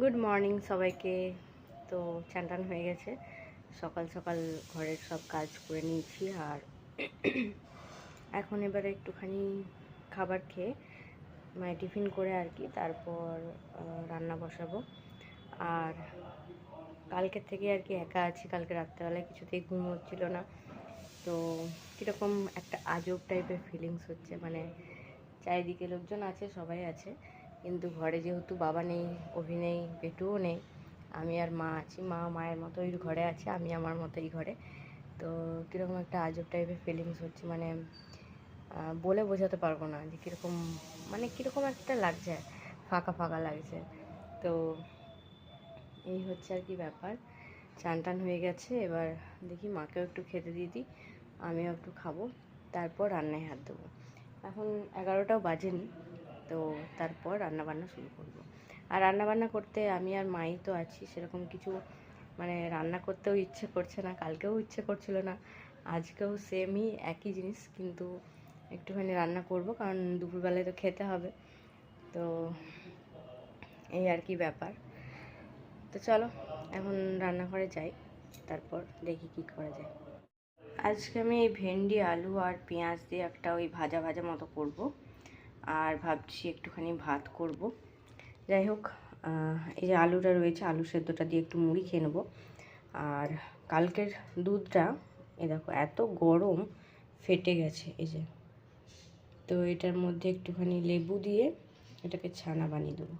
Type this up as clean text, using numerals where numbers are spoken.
Good morning সবাইকে। তো চান টান হয়ে গেছে, সকাল সকাল ঘরের সব কাজ করে নিয়েছি। আর এখন এবারে একটুখানি খাবার খেয়ে মানে টিফিন করে আর কি, তারপর রান্না বসাবো। আর কালকের থেকে আর কি একা আছি, কালকে রাত্রেবেলায় কিছুতেই ঘুম হচ্ছিল না। তো কীরকম একটা আজব টাইপের ফিলিংস হচ্ছে, মানে চারিদিকে লোকজন আছে, সবাই আছে, কিন্তু ঘরে যেহেতু বাবা নেই, অভি নেই, পেটুও নেই, আমি আর মা আছি। মা মায়ের মতোই ঘরে আছে, আমি আমার মতোই ঘরে। তো কীরকম একটা আজব টাইপের ফিলিংস হচ্ছে, মানে বলে বোঝাতে পারবো না যে কীরকম, মানে কীরকম একটা লাগছে, ফাঁকা ফাঁকা লাগছে। তো এই হচ্ছে আর কি ব্যাপার। চান টান হয়ে গেছে, এবার দেখি মাকেও একটু খেতে দিয়ে দিই, আমিও একটু খাবো, তারপর রান্নায় হাত দেবো। এখন 11টাও বাজেনি, তো তারপর রান্নাবান্না শুরু করব। আর রান্নাবান্না করতে আমি আর মাই তো আছি, সেরকম কিছু মানে রান্না করতেও ইচ্ছে করছে না, কালকেও ইচ্ছে করছিল না, আজকেও সেমই একই জিনিস, কিন্তু একটুখানি রান্না করব কারণ দুপুরবেলায় তো খেতে হবে। তো এই আর কি ব্যাপার। তো চলো এখন রান্নাঘরে যাই, তারপর দেখি কি করা যায়। আজকে আমি এই ভেন্ডি, আলু আর পেঁয়াজ দিয়ে একটা ওই ভাজা ভাজা মতো করব, আর ভাবছি একটুখানি ভাত করব। যাই হোক, এই যে আলুটা রয়েছে, আলু সেদ্ধটা দিয়ে একটু মুড়ি খেয়ে নেবো। আর কালকের দুধটা এ দেখো এত গরম, ফেটে গেছে এই যে। তো এটার মধ্যে একটুখানি লেবু দিয়ে এটাকে ছানা বানিয়ে দেবো।